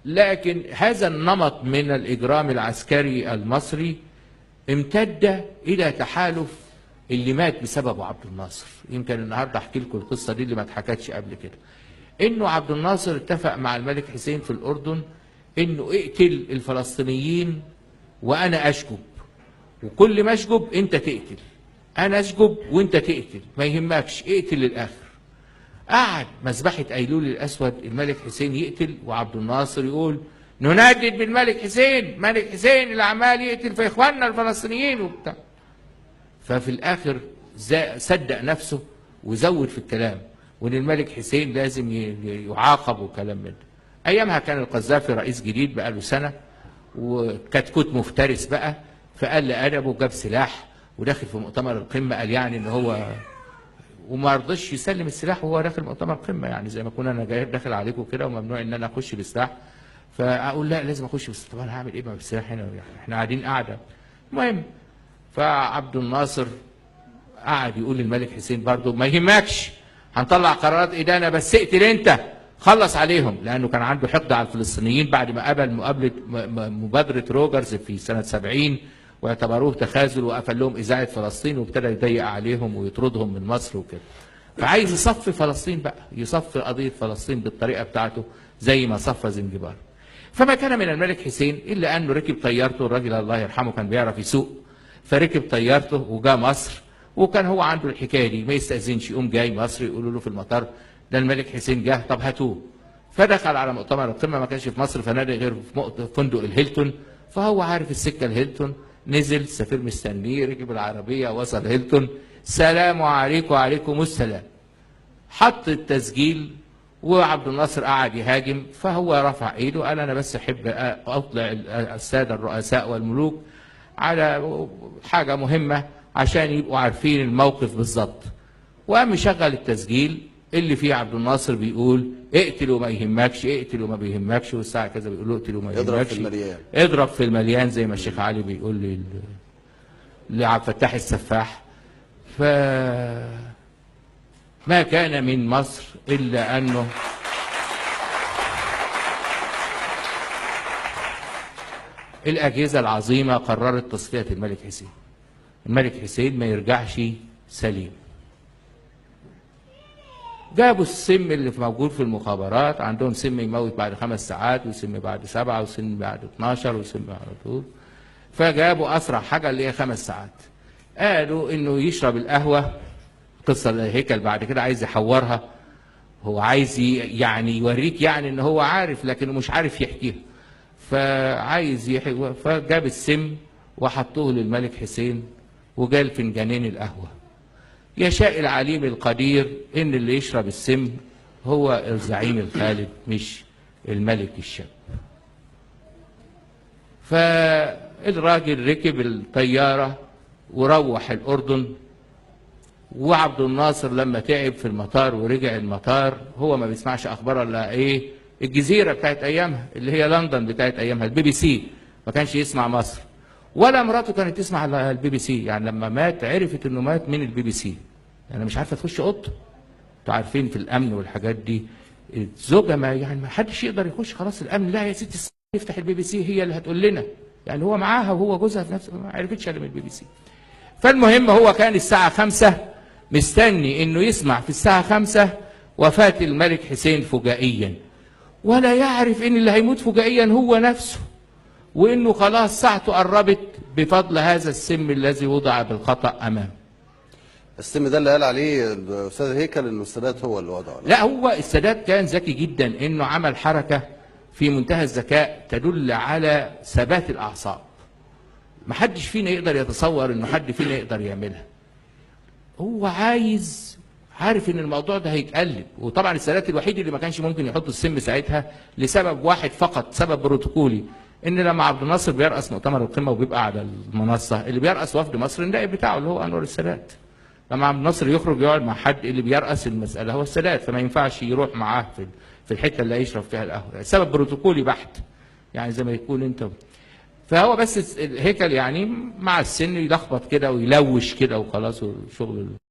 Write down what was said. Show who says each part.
Speaker 1: لكن هذا النمط من الإجرام العسكري المصري امتد إلى تحالف اللي مات بسببه عبد الناصر. يمكن النهارده احكي لكم القصه دي اللي ما اتحكتش قبل كده. انه عبد الناصر اتفق مع الملك حسين في الاردن انه اقتل الفلسطينيين وانا اشجب، وكل ما اشجب انت تقتل، انا اشجب وانت تقتل، ما يهمكش، اقتل للاخر. قعد مذبحه ايلول الاسود الملك حسين يقتل وعبد الناصر يقول نندد بالملك حسين، ملك حسين اللي عمال يقتل في اخواننا الفلسطينيين وبتاع. ففي الاخر صدق نفسه وزود في الكلام وان الملك حسين لازم يعاقب وكلام من ده. ايامها كان القذافي رئيس جديد بقى له سنه وكتكوت مفترس بقى، فقال لأدبه جاب سلاح وداخل في مؤتمر القمه، قال يعني ان هو وما رضيش يسلم السلاح وهو داخل مؤتمر قمه، يعني زي ما كنا انا جاي داخل عليكم كده وممنوع ان انا اخش بسلاح، فاقول لا لازم اخش بس. طب انا هعمل ايه بالسلاح هنا؟ احنا قاعدين قاعده. المهم فعبد الناصر قعد يقول للملك حسين برضه ما يهمكش، هنطلع قرارات ادانه بس اقتل انت، خلص عليهم، لانه كان عنده حقد على الفلسطينيين بعد ما قبل مبادره روجرز في سنه 70 واعتبروه تخاذل وقفل لهم اذاعه فلسطين وابتدى يضيق عليهم ويطردهم من مصر وكده. فعايز يصفي فلسطين بقى، يصفي قضيه فلسطين بالطريقه بتاعته زي ما صفى زنجبار. فما كان من الملك حسين الا انه ركب طيارته، الراجل الله يرحمه كان بيعرف يسوق، فركب طيارته وجاء مصر، وكان هو عنده الحكايه دي ما يستاذنش، يقوم جاي مصر يقولوا له في المطار ده الملك حسين جه، طب هاتوه. فدخل على مؤتمر القمه، ما كانش في مصر فنادق غير في فندق الهيلتون، فهو عارف السكه الهيلتون، نزل السفير مستنيه، ركب العربيه وصل هيلتون، سلام عليكم وعليكم السلام. حط التسجيل وعبد الناصر قعد يهاجم، فهو رفع ايده قال انا بس احب اطلع الساده الرؤساء والملوك على حاجه مهمه عشان يبقوا عارفين الموقف بالظبط. وقام مشغل التسجيل اللي فيه عبد الناصر بيقول اقتل وما يهمكش، اقتل وما بيهمكش، والساعه كذا بيقول له اقتل وما يهمكش،
Speaker 2: اضرب في المليان،
Speaker 1: اضرب في المليان زي ما الشيخ علي بيقول لعبد الفتاح السفاح. ف ما كان من مصر إلا أنه الأجهزة العظيمة قررت تصفية الملك حسين. الملك حسين ما يرجعش سليم. جابوا السم اللي موجود في المخابرات، عندهم سم يموت بعد 5 ساعات وسم بعد 7 وسم بعد 12 وسم على طول. فجابوا أسرع حاجة اللي هي 5 ساعات. قالوا إنه يشرب القهوة، قصة الهيكل بعد كده عايز يحورها، هو عايز يعني يوريك يعني ان هو عارف لكنه مش عارف يحكيها، فعايز يحكي. فجاب السم وحطوه للملك حسين وجال فنجانين القهوة. يشاء العليم القدير ان اللي يشرب السم هو الزعيم الخالد مش الملك الشاب. فالراجل ركب الطيارة وروح الأردن، وعبد الناصر لما تعب في المطار ورجع المطار هو ما بيسمعش اخبار الا ايه؟ الجزيره بتاعت ايامها اللي هي لندن بتاعت ايامها، البي بي سي، ما كانش يسمع مصر. ولا مراته كانت تسمع البي بي سي، يعني لما مات عرفت انه مات من البي بي سي، يعني مش عارفه تخش اوضته. انتوا عارفين في الامن والحاجات دي الزوجه ما يعني ما حدش يقدر يخش، خلاص الامن لا يا ستي يفتح البي بي سي هي اللي هتقول لنا، يعني هو معاها وهو جوزها في نفسه ما عرفتش الا من البي بي سي. فالمهم هو كان الساعه 5 مستني انه يسمع في الساعة 5 وفاة الملك حسين فجائيا، ولا يعرف ان اللي هيموت فجائيا هو نفسه، وانه خلاص ساعته قربت بفضل هذا السم الذي وضع بالخطأ امامه.
Speaker 2: السم ده اللي قال عليه الاستاذ هيكل انه السادات هو اللي وضعه؟
Speaker 1: لا، هو السادات كان ذكي جدا انه عمل حركة في منتهى الذكاء تدل على ثبات الاعصاب. محدش فينا يقدر يتصور انه حد فينا يقدر يعملها. هو عارف ان الموضوع ده هيتقلب، وطبعا السادات الوحيد اللي ما كانش ممكن يحط السم ساعتها لسبب واحد فقط، سبب بروتوكولي، ان لما عبد الناصر بيرأس مؤتمر القمه وبيبقى على المنصه اللي بيرأس وفد مصر النائب بتاعه اللي هو انور السادات. لما عبد الناصر يخرج يقعد مع حد اللي بيرأس المساله هو السادات، فما ينفعش يروح معاه في الحته اللي هيشرب فيها القهوه، سبب بروتوكولي بحت، يعني زي ما يكون انت. فهو بس الهيكل يعني مع السن يلخبط كده ويلوش كده وخلاص وشغل